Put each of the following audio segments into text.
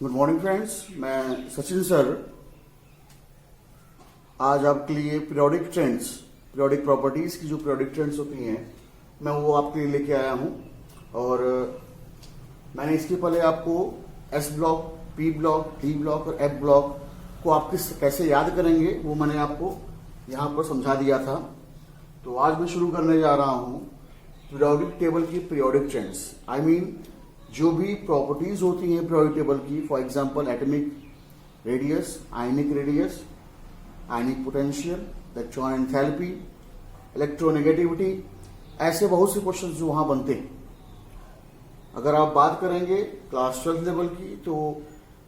Good morning friends, मैं Sachin sir आज आपके लिए पीरियोडिक ट्रेंड्स, पीरियोडिक प्रॉपर्टीज की जो पीरियोडिक ट्रेंड्स होती हैं मैं वो आपके लिए लेके आया हूँ। और मैंने इसके पहले आपको S block, P block, D block और एफ ब्लॉक को आप कैसे याद करेंगे वो मैंने आपको यहाँ पर समझा दिया था। तो आज मैं शुरू करने जा रहा हूँ पीरियोडिक टेबल की पीरियोडिक ट्रेंड्स। आई मीन जो भी प्रॉपर्टीज होती हैं पीरियोडिक टेबल की, for example atomic radius, ionic radius, ionic potential, electron enthalpy, electronegativity, ऐसे बहुत से क्वेश्चंस जो वहां बनते हैं। अगर आप बात करेंगे क्लास 12 लेवल की तो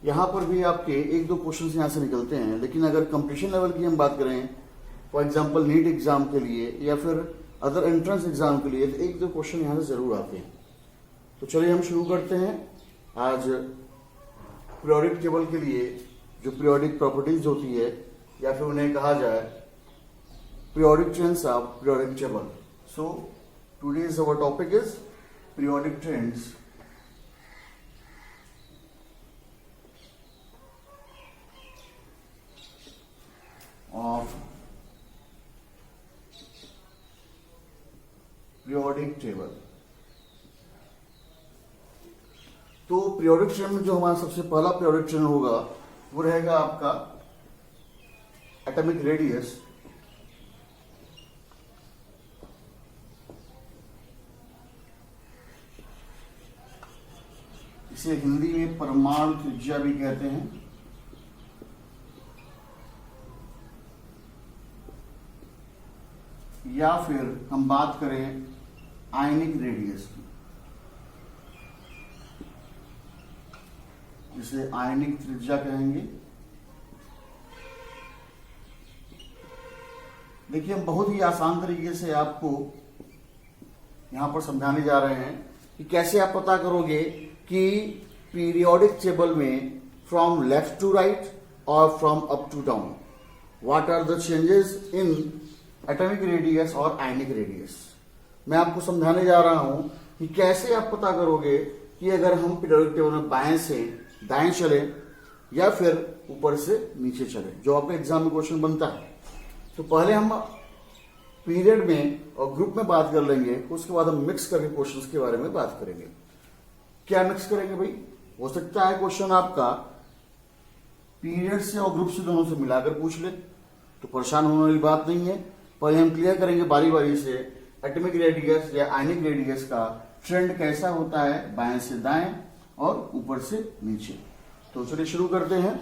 यहाँ पर भी आपके एक दो क्वेश्चंस यहाँ से निकलते हैं, लेकिन अगर कंपटीशन लेवल की हम बात करें, फॉर एग्जाम्पल नीट एग्जाम के लिए या फिर अदर एंट्रेंस एग्जाम के लिए, तो एक दो क्वेश्चन यहाँ से जरूर आते हैं। तो चलिए हम शुरू करते हैं आज पीरियोडिक टेबल के लिए जो पीरियोडिक प्रॉपर्टीज होती है या फिर उन्हें कहा जाए periodic trends of periodic table. So today's our topic is periodic trends of periodic table. तो पीरियोडिक ट्रेंड में जो हमारा सबसे पहला पीरियोडिक ट्रेंड होगा वो रहेगा आपका एटॉमिक रेडियस। इसे हिंदी में परमाणु त्रिज्या भी कहते हैं। या फिर हम बात करें आयनिक रेडियस की, जिसे आयनिक त्रिज्या कहेंगे। देखिए हम बहुत ही आसान तरीके से आपको यहां पर समझाने जा रहे हैं कि कैसे आप पता करोगे कि पीरियोडिक टेबल में फ्रॉम लेफ्ट टू राइट और from up to down what are the changes in atomic radius और आयनिक रेडियस। मैं आपको समझाने जा रहा हूं कि कैसे आप पता करोगे कि अगर हम पीरियोडिक टेबल में बाएं से दाएं चले या फिर ऊपर से नीचे चले, जो आपके एग्जाम में क्वेश्चन बनता है। तो पहले हम पीरियड में और ग्रुप में बात कर लेंगे, उसके बाद हम मिक्स करके क्वेश्चंस के बारे में बात करेंगे। क्या मिक्स करेंगे भाई? हो सकता है क्वेश्चन आपका पीरियड से और ग्रुप से दोनों से मिलाकर पूछ ले, तो परेशान होने वाली बात नहीं है। पहले हम क्लियर करेंगे बारी बारी से एटॉमिक रेडियस या आयनिक रेडियस का ट्रेंड कैसा होता है बाएं से दाएं और ऊपर से नीचे। तो चलिए शुरू करते हैं।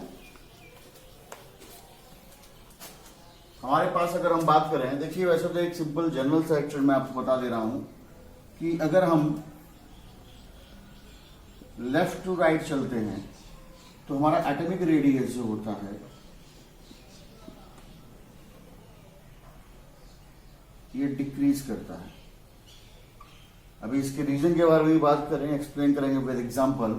हमारे पास अगर हम बात करें, देखिए वैसे तो एक सिंपल जनरल सा ट्रेंड मैं आपको बता दे रहा हूं कि अगर हम लेफ्ट टू राइट चलते हैं तो हमारा एटॉमिक रेडियस जो होता है ये डिक्रीज करता है। अभी इसके रीजन के बारे में बात करें, एक्सप्लेन करेंगे विद एग्जांपल।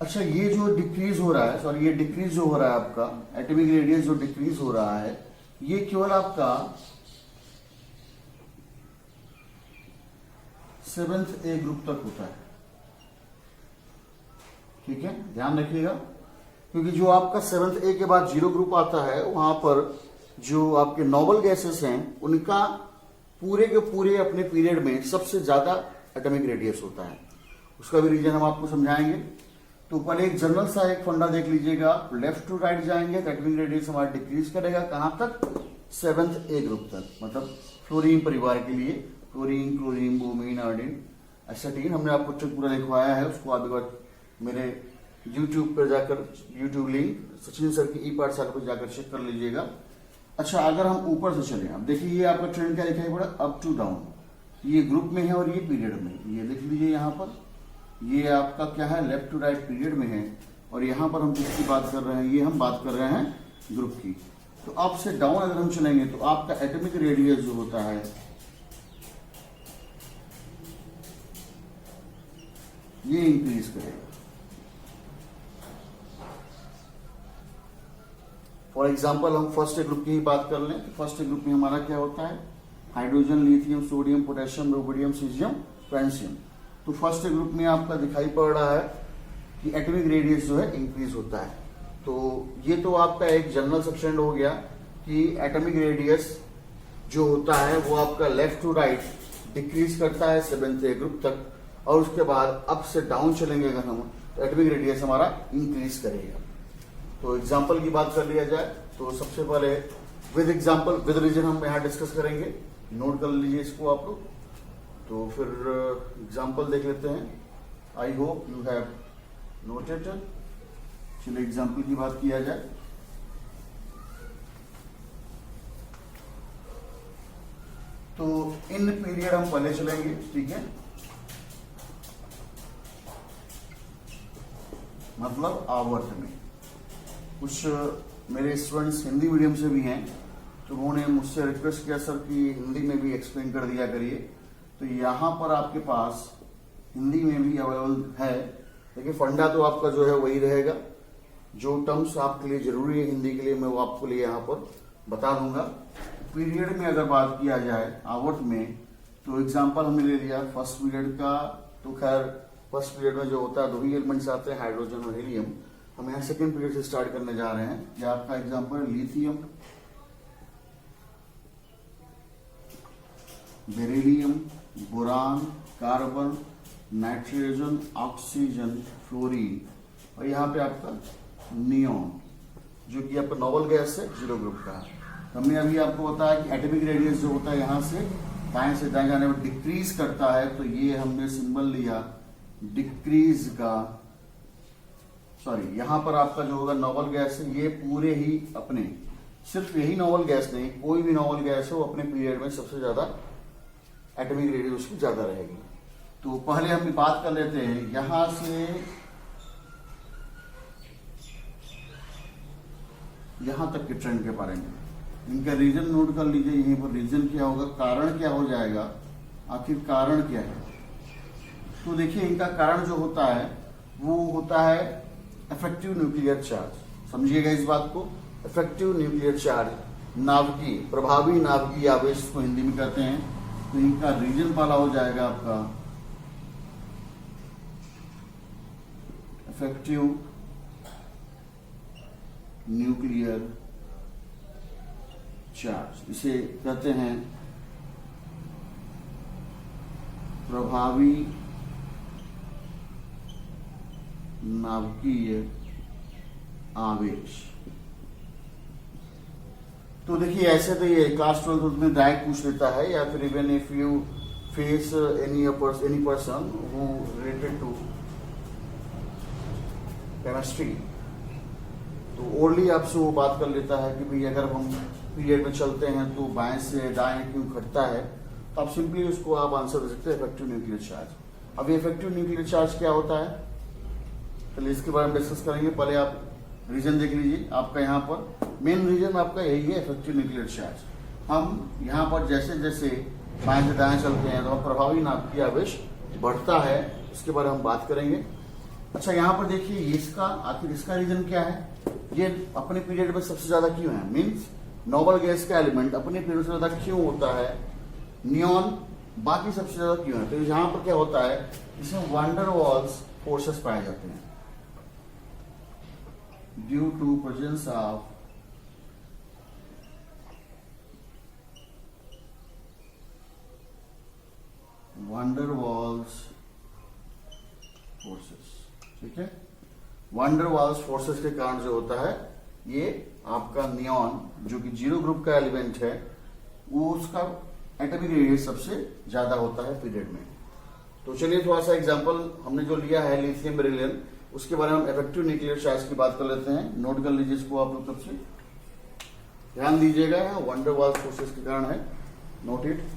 अच्छा, ये जो डिक्रीज हो रहा है, सॉरी ये डिक्रीज जो हो रहा है आपका एटॉमिक रेडियस जो डिक्रीज हो रहा है, ये केवल आपका 7th ए ग्रुप तक होता है। ठीक है, ध्यान रखिएगा, क्योंकि जो आपका 7th ए के बाद 0 ग्रुप आता है वहां पर जो आपके नोबल गैसेस हैं उनका पूरे के पूरे अपने पीरियड में सबसे ज्यादा एटॉमिक रेडियस होता है। उसका भी रीजन हम आपको समझाएंगे। तो पहले एक जनरल सा एक फंडा देख लीजिएगा। लेफ्ट टू राइट जाएंगे तो एटॉमिक रेडियस हमारा डिक्रीज करेगा। कहां तक? 7th ए ग्रुप तक, मतलब फ्लोरीन परिवार के लिए फ्लोरीन, क्लोरीन, ब्रोमीन, आयोडीन, एसिटीन। हमने आपको ट्रिक पूरा लिखवाया है, उसको आप एक बार मेरे यूट्यूब पर जाकर, यूट्यूब लिंक सचिन सर की ई पाठशाला पर जाकर चेक कर लीजिएगा। अच्छा, अगर हम ऊपर से चले, अब देखिए ये आपका ट्रेंड क्या दिखाई पड़ा, अप टू डाउन। ये ग्रुप में है और ये पीरियड में। ये लिख लीजिए यहाँ पर, ये आपका क्या है, लेफ्ट टू राइट पीरियड में है। और यहाँ पर हम किसकी बात कर रहे हैं, ये हम बात कर रहे हैं ग्रुप की। तो अप से डाउन अगर हम चलेंगे तो आपका एटॉमिक रेडियस जो होता है ये इंक्रीज करेगा। फॉर एग्जाम्पल हम फर्स्ट ग्रुप की ही बात कर लें तो फर्स्ट ग्रुप में हमारा क्या होता है, hydrogen, lithium, sodium, potassium, rubidium, caesium, francium. तो फर्स्ट ग्रुप में आपका दिखाई पड़ रहा है कि एटॉमिक रेडियस जो है इंक्रीज होता है। तो ये तो आपका एक जनरल सबसेंड हो गया कि एटॉमिक रेडियस जो होता है वो आपका लेफ्ट टू राइट डिक्रीज करता है 7th ग्रुप तक, और उसके बाद अप से डाउन चलेंगे अगर हम तो एटॉमिक रेडियस हमारा इंक्रीज करेगा। तो एग्जांपल की बात कर लिया जाए तो सबसे पहले विद एग्जांपल विद रीजन हम यहाँ डिस्कस करेंगे, नोट कर लीजिए इसको आप लोग। तो फिर एग्जांपल देख लेते हैं। I hope you have noted. चलिए एग्जांपल की बात किया जाए। तो इन पीरियड हम पहले चलेंगे, ठीक है, मतलब आवर्त में। कुछ मेरे स्टूडेंट्स हिंदी मीडियम से भी हैं तो उन्होंने मुझसे रिक्वेस्ट किया सर कि हिंदी में भी एक्सप्लेन कर दिया करिए। तो यहाँ पर आपके पास हिंदी में भी अवेलेबल है, लेकिन फंडा तो आपका जो है वही रहेगा। जो टर्म्स आपके लिए जरूरी है हिंदी के लिए मैं वो आपको लिए यहाँ पर बता दूंगा। पीरियड में अगर बात किया जाए आवर्त में, तो एग्जांपल हमने ले लिया फर्स्ट पीरियड का। तो खैर फर्स्ट पीरियड में जो होता है 2 ही एलिमेंट्स आते हैं, हाइड्रोजन और हीलियम। हम यहाँ सेकेंड पीरियड से स्टार्ट करने जा रहे हैं। यह आपका एग्जांपल है lithium, beryllium, boron, carbon, nitrogen, oxygen, fluorine, और यहाँ पे आपका नियोन जो कि आपका नोबल गैस है, 0 ग्रुप का है। हमने अभी आपको बताया कि एटॉमिक रेडियस जो होता है यहाँ से दाएं से दाएं जाने में डिक्रीज करता है, तो ये हमने सिंबल लिया डिक्रीज का। सॉरी, यहाँ पर आपका जो होगा नोबल गैस है, ये पूरे ही अपने, सिर्फ यही नोबल गैस नहीं, कोई भी नोबल गैस हो अपने पीरियड में सबसे ज्यादा एटॉमिक रेडियस उसकी ज्यादा रहेगी। तो पहले हम बात कर लेते हैं यहां से यहां तक के ट्रेंड के बारे में। इनका रीजन नोट कर लीजिए, यहीं पर रीजन क्या होगा, कारण क्या हो जाएगा, आखिर कारण क्या है। तो देखिए इनका कारण जो होता है वो होता है इफेक्टिव न्यूक्लियर चार्ज। समझिएगा इस बात को, इफेक्टिव न्यूक्लियर चार्ज, नाभिकीय, प्रभावी नाभिकीय आवेश को हिंदी में कहते हैं। तो इनका रीजन वाला हो जाएगा आपका इफेक्टिव न्यूक्लियर चार्ज, इसे कहते हैं प्रभावी नाभिकीय आवेश। तो देखिए ऐसे तो ये क्लास 12 में डायरेक्ट पूछ लेता है, या फिर even if you face any person who related to chemistry, तो ओनली आपसे वो बात कर लेता है कि भाई अगर हम पीरियड में चलते हैं तो बाएं से दाएं क्यों घटता है, तो आप सिंपली उसको आप आंसर दे सकते हैं इफेक्टिव न्यूक्लियर चार्ज। अब ये इफेक्टिव न्यूक्लियर चार्ज क्या होता है, चलिए इसके बारे में डिस्कस करेंगे। पहले आप रीजन देख लीजिए। आपका यहाँ पर मेन रीजन आपका यही है, इफेक्टिव न्यूक्लियर चार्ज। हम यहाँ पर जैसे जैसे बाएं से दाएं चलते हैं तो प्रभावी नाभिकीय आवेश बढ़ता है, उसके बारे में हम बात करेंगे। अच्छा यहाँ पर देखिए इसका आखिर इसका रीजन क्या है, ये अपने पीरियड में सबसे ज्यादा क्यों है, मीन्स नोबल गैस का एलिमेंट अपने पीरियड से ज्यादा क्यों होता है, नियॉन बाकी सबसे ज्यादा क्यों है। तो यहाँ पर क्या होता है, इसमें वंडर वॉल्स फोर्सेस पाए जाते हैं due to presence of van der Waals forces. ठीक है, वंडर वॉल्स फोर्सेस के कारण जो होता है ये आपका नियॉन जो कि 0 ग्रुप का एलिमेंट है, वो उसका एटॉमिक रेडियस सबसे ज्यादा होता है पीरियड में। तो चलिए थोड़ा सा एग्जांपल हमने जो लिया है लिथियम बेरिलियम, उसके बारे में हम इफेक्टिव न्यूक्लियर चार्ज की बात कर लेते हैं। नोट कर लीजिए इसको आप लोग सबसे ध्यान दीजिएगा, यहाँ वंडर वॉल्स फोर्सेस के कारण है, नोट इट।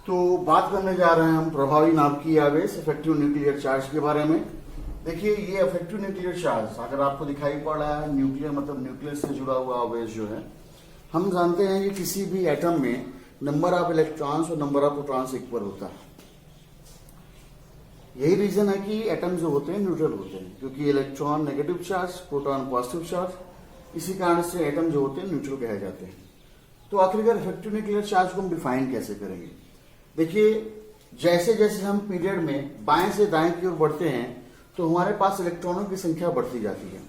तो बात करने जा रहे हैं हम प्रभावी नाभिकीय आवेश इफेक्टिव न्यूक्लियर चार्ज के बारे में। देखिए ये इफेक्टिव न्यूक्लियर चार्ज अगर आपको दिखाई पड़ रहा है, न्यूक्लियर मतलब न्यूक्लियस से जुड़ा हुआ आवेश जो है, हम जानते हैं कि किसी भी एटम में नंबर ऑफ इलेक्ट्रॉन्स और नंबर ऑफ प्रोटॉन्स इक्वल होता है। यही रीजन है कि एटम जो होते हैं न्यूट्रल होते हैं, क्योंकि electron negative charge, proton positive charge, इसी कारण से एटम जो होते हैं न्यूट्रल कहे जाते हैं। तो आखिरकार इफेक्टिव न्यूक्लियर चार्ज को हम डिफाइन कैसे करेंगे? देखिए, जैसे जैसे हम पीरियड में बाएं से दाएं की ओर बढ़ते हैं तो हमारे पास इलेक्ट्रॉनों की संख्या बढ़ती जाती है।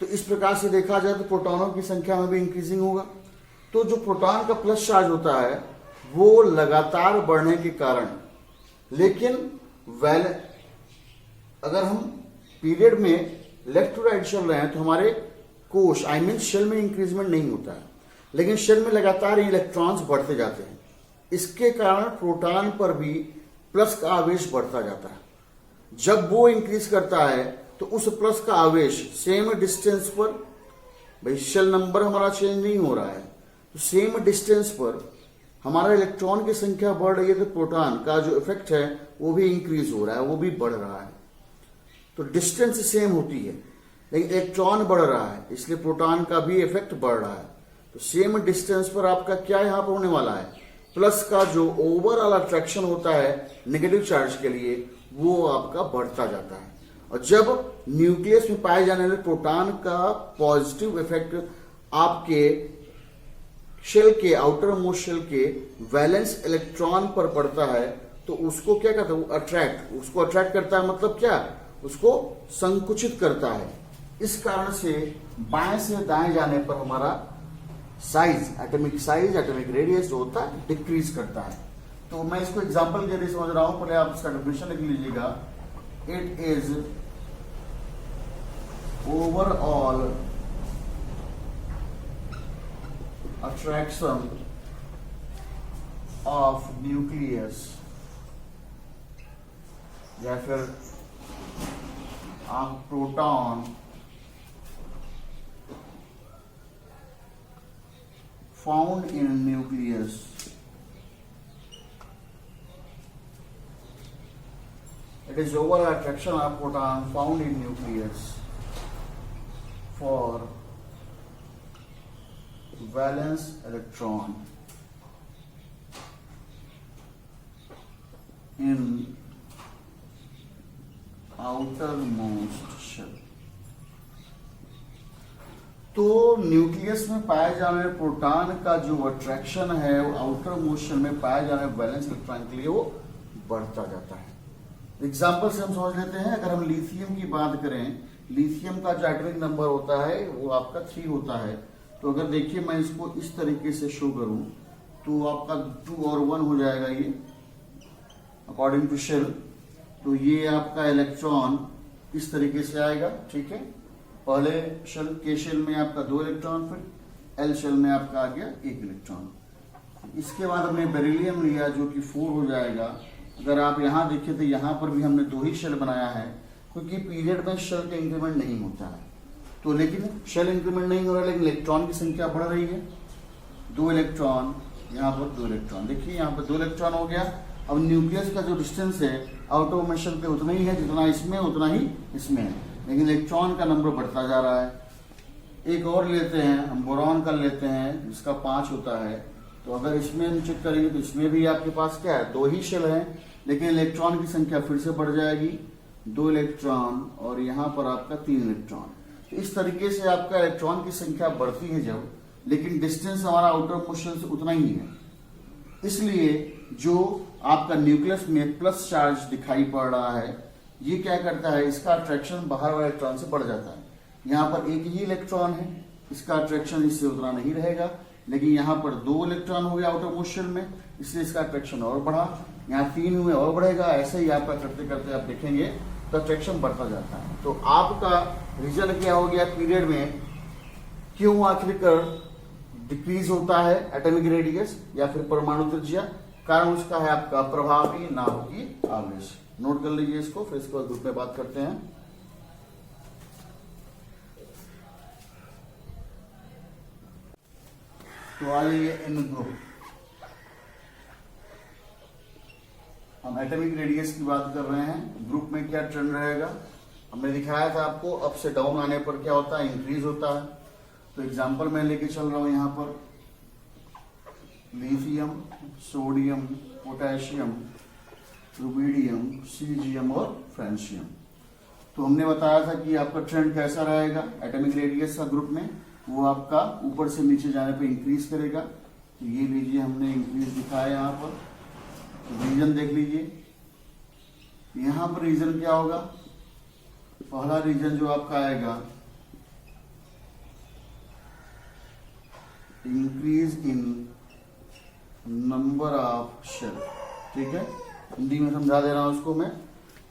तो इस प्रकार से देखा जाए तो प्रोटॉनों की संख्या में भी इंक्रीजिंग होगा। तो जो प्रोटॉन का प्लस चार्ज होता है वो लगातार बढ़ने के कारण, लेकिन अगर हम पीरियड में लेफ्ट टू राइट चल रहे हैं तो हमारे कोश शेल में इंक्रीजमेंट नहीं होता है, लेकिन शेल में लगातार इलेक्ट्रॉन्स बढ़ते जाते हैं। इसके कारण प्रोटॉन पर भी प्लस का आवेश बढ़ता जाता है। जब वो इंक्रीज करता है तो उस प्लस का आवेश सेम डिस्टेंस पर, भाई शेल नंबर हमारा चेंज नहीं हो रहा है, तो सेम डिस्टेंस पर हमारा इलेक्ट्रॉन की संख्या बढ़ रही है, तो प्रोटॉन का जो इफेक्ट है वो भी इंक्रीज हो रहा है, वो भी बढ़ रहा है। तो डिस्टेंस सेम होती है लेकिन इलेक्ट्रॉन बढ़ रहा है, इसलिए प्रोटॉन का भी इफेक्ट बढ़ रहा है। तो सेम डिस्टेंस पर आपका क्या यहां पर होने वाला है, प्लस का जो ओवरऑल अट्रैक्शन होता है नेगेटिव चार्ज के लिए वो आपका बढ़ता जाता है। और जब न्यूक्लियस में पाए जाने वाले प्रोटॉन का पॉजिटिव इफेक्ट आपके शेल के आउटर मोस्ट शेल के वैलेंस इलेक्ट्रॉन पर पड़ता है तो उसको क्या कहता है, वो उसको अट्रैक्ट करता है, मतलब क्या, उसको संकुचित करता है। इस कारण से बाएं से दाएं जाने पर हमारा साइज, एटॉमिक रेडियस जो होता है डिक्रीज करता है। तो मैं इसको एग्जांपल के लिए समझ रहा हूं, पहले आप इसका डेफिनेशन लिख लीजिएगा। It is overall attraction of nucleus या फिर proton found in nucleus it is overall attraction of proton found in nucleus for valence electron in outermost shell। तो न्यूक्लियस में पाए जाने वाले प्रोटॉन का जो अट्रैक्शन है वो आउटर मोस्ट शेल में पाए जाने वाले वैलेंस इलेक्ट्रॉन के लिए वो बढ़ता जाता है। एग्जाम्पल से हम समझ लेते हैं। अगर हम लिथियम की बात करें, लिथियम का जो एटॉमिक नंबर होता है वो आपका 3 होता है। तो अगर देखिए मैं इसको इस तरीके से शो करूं तो आपका 2 और 1 हो जाएगा ये अकॉर्डिंग टू शेल। तो ये आपका इलेक्ट्रॉन इस तरीके से आएगा, ठीक है। पहले शेल के शेल में आपका 2 इलेक्ट्रॉन, फिर एल शेल में आपका आ गया 1 इलेक्ट्रॉन। इसके बाद हमने बेरिलियम लिया जो कि 4 हो जाएगा। अगर आप यहाँ देखिए तो यहाँ पर भी हमने 2 ही शेल बनाया है क्योंकि पीरियड में शेल का इंक्रीमेंट नहीं होता है। तो लेकिन शेल इंक्रीमेंट नहीं हो रहा है लेकिन इलेक्ट्रॉन की संख्या बढ़ रही है। 2 इलेक्ट्रॉन, यहाँ पर 2 इलेक्ट्रॉन, देखिए यहाँ पर 2 इलेक्ट्रॉन हो गया। अब न्यूक्लियस का जो डिस्टेंस है आउट ऑफ शेल पे उतना ही है जितना इसमें उतना ही इसमें है, लेकिन इलेक्ट्रॉन का नंबर बढ़ता जा रहा है। एक और लेते हैं हम, बोरॉन का लेते हैं जिसका 5 होता है। तो अगर इसमें हम चेक करेंगे तो इसमें भी आपके पास क्या है, 2 ही शेल है लेकिन इलेक्ट्रॉन की संख्या फिर से बढ़ जाएगी, 2 इलेक्ट्रॉन और यहाँ पर आपका 3 इलेक्ट्रॉन। तो इस तरीके से आपका इलेक्ट्रॉन की संख्या बढ़ती है जब, लेकिन डिस्टेंस हमारा आउटर मोस्ट शेल से उतना ही है। इसलिए जो आपका न्यूक्लियस में प्लस चार्ज दिखाई पड़ रहा है ये क्या करता है, इसका अट्रैक्शन बाहर वाले इलेक्ट्रॉन से बढ़ जाता है। यहाँ पर 1 ही इलेक्ट्रॉन है, इसका अट्रैक्शन इससे उतना नहीं रहेगा, लेकिन यहाँ पर 2 इलेक्ट्रॉन हो गया आउटर मोस्ट शेल में, इसलिए इसका अट्रैक्शन और बढ़ा। यहाँ 3 हुए और बढ़ेगा, ऐसे ही आपका करते करते आप देखेंगे तो अट्रैक्शन बढ़ता जाता है। तो आपका रिजल्ट क्या हो गया, पीरियड में क्यों आखिरकार डिक्रीज होता है एटॉमिक रेडियस या फिर परमाणु त्रिज्या, कारण उसका है आपका प्रभावी नाभिकीय आवेश। नोट कर लीजिए इसको, फिर इसको ग्रुप में बात करते हैं। तो आइए इन ग्रुप, हम एटॉमिक रेडियस की बात कर रहे हैं। ग्रुप में क्या ट्रेंड रहेगा, हमने दिखाया था आपको, अप से डाउन आने पर क्या होता है, इंक्रीज होता है। तो एग्जांपल मैं लेके चल रहा हूं यहाँ पर lithium, sodium, potassium, rubidium, caesium और फ्रेंशियम। तो हमने बताया था कि आपका ट्रेंड कैसा रहेगा एटॉमिक रेडियस का ग्रुप में, वो आपका ऊपर से नीचे जाने पे इंक्रीज करेगा। तो ये लीजिए हमने इंक्रीज दिखाया यहाँ पर। रीजन देख लीजिए, यहाँ पर रीजन क्या होगा, पहला रीजन जो आपका आएगा increase in number of shell. ठीक है, हिंदी में समझा दे रहा हूं उसको मैं।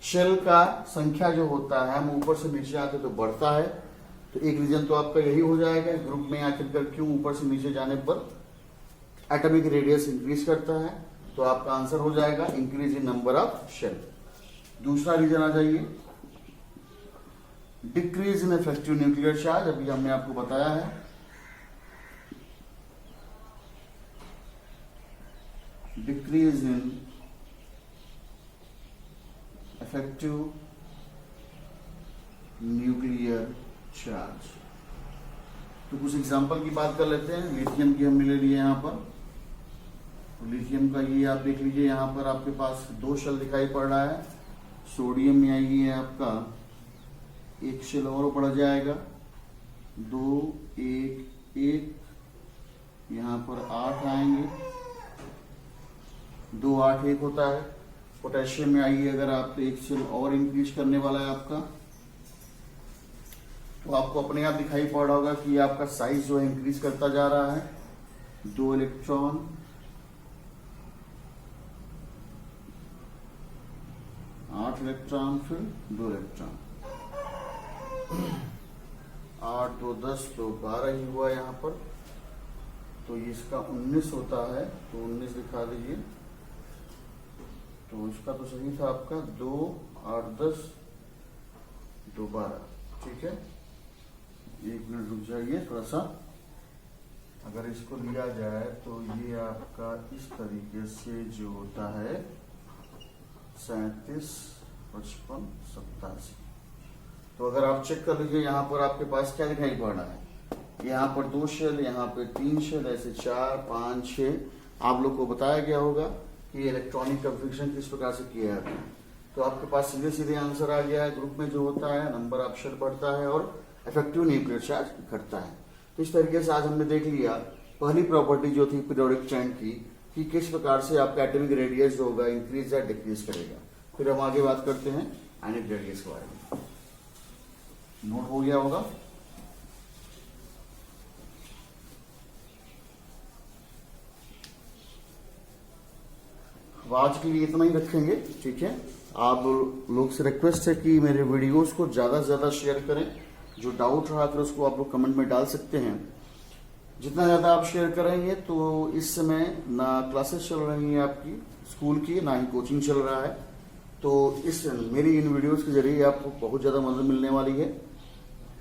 शेल का संख्या जो होता है, हम ऊपर से नीचे आते तो बढ़ता है। तो एक रीजन तो आपका यही हो जाएगा, ग्रुप में आखिरकार क्यों ऊपर से नीचे जाने पर एटॉमिक रेडियस इंक्रीज करता है। तो आपका आंसर हो जाएगा increase in number of shell. दूसरा रीजन आ जाइए, decrease in effective nuclear charge. अभी हमने आपको बताया है, decrease in effective nuclear charge. तो कुछ एग्जांपल की बात कर लेते हैं। लिथियम की हमने ले लिया यहाँ पर। तो लिथियम का ये आप देख लीजिए, यहाँ पर आपके पास 2 शेल दिखाई पड़ रहा है। सोडियम में आई है आपका 1 शेल और बढ़ जाएगा, 2 1 1, यहाँ पर 8 आएंगे, 2 8 1 होता है। पोटेशियम में आइए अगर आप, तो 1 शेल और इंक्रीज करने वाला है आपका। तो आपको अपने आप दिखाई पड़ रहा होगा कि आपका साइज जो है इंक्रीज करता जा रहा है। 2 इलेक्ट्रॉन, 8 इलेक्ट्रॉन, फिर 2 इलेक्ट्रॉन, 8 2 10 तो 12 ही हुआ यहाँ पर। तो इसका 19 होता है, तो 19 दिखा दीजिए। तो इसका तो सही था आपका 2 8 10 2 12। ठीक है, 1 मिनट रुक जाइए थोड़ा सा। अगर इसको लिया जाए तो ये आपका इस तरीके से जो होता है 37 55 87। तो अगर आप चेक कर लीजिए, यहाँ पर आपके पास क्या दिखाई पड़ रहा है, यहाँ पर 2 शेल, यहाँ पे 3 शेल, ऐसे 4 5 6। आप लोग को बताया गया होगा कि इलेक्ट्रॉनिक कन्फिगरेशन किस प्रकार से किया जाता है। तो आपके पास सीधे सीधे आंसर आ गया है। ग्रुप में जो होता है नंबर ऑफ शेल बढ़ता है और इफेक्टिव न्यूक्लियर चार्ज घटता है। तो इस तरीके से आज हमने देख लिया पहली प्रॉपर्टी जो थी पीरियोडिक चेन की, कि किस प्रकार से आपका एटॉमिक रेडियस जो होगा इंक्रीज या डिक्रीज करेगा। फिर हम आगे बात करते हैं आयनिक रेडियस के बारे में। नोट हो गया होगा। आज के लिए इतना ही रखेंगे। ठीक है, आप लोग से रिक्वेस्ट है कि मेरे वीडियोस को ज्यादा से ज्यादा शेयर करें। जो डाउट रहा फिर उसको आप लोग कमेंट में डाल सकते हैं। जितना ज्यादा आप शेयर करेंगे तो इस समय ना क्लासेस चल रही हैं आपकी स्कूल की, ना ही कोचिंग चल रहा है। तो इस मेरी इन वीडियोस के जरिए आपको बहुत ज्यादा मदद मिलने वाली है।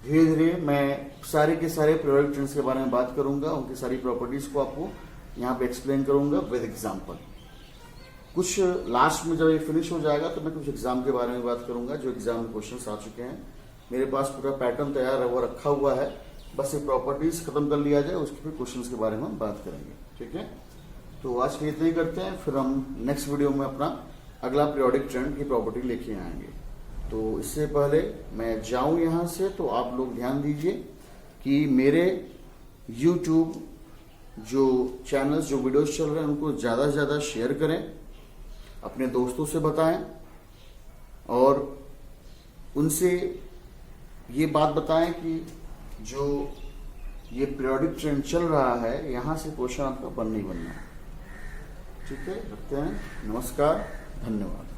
धीरे धीरे मैं सारे के सारे पीरियोडिक ट्रेंड्स के बारे में बात करूंगा, उनकी सारी प्रॉपर्टीज को आपको यहाँ पे एक्सप्लेन करूंगा विद एग्जाम्पल। कुछ लास्ट में जब ये फिनिश हो जाएगा तो मैं कुछ एग्जाम के बारे में बात करूंगा, जो एग्जाम में क्वेश्चंस आ चुके हैं। मेरे पास पूरा पैटर्न तैयार है, वो रखा हुआ है। बस ये प्रॉपर्टीज खत्म कर लिया जाए, उसके फिर क्वेश्चंस के बारे में हम बात करेंगे। ठीक है, तो आज के लिए इतना ही करते हैं। फिर हम नेक्स्ट वीडियो में अपना अगला पीरियोडिक ट्रेंड की प्रॉपर्टी लेके आएंगे। तो इससे पहले मैं जाऊं यहाँ से, तो आप लोग ध्यान दीजिए कि मेरे YouTube जो चैनल्स, जो वीडियोस चल रहे हैं, उनको ज़्यादा से ज़्यादा शेयर करें, अपने दोस्तों से बताएं और उनसे ये बात बताएं कि जो ये पीरियोडिक ट्रेंड चल रहा है, यहाँ से क्वेश्चन आपका बनना ही बनना है। ठीक है, रखते हैं। नमस्कार, धन्यवाद।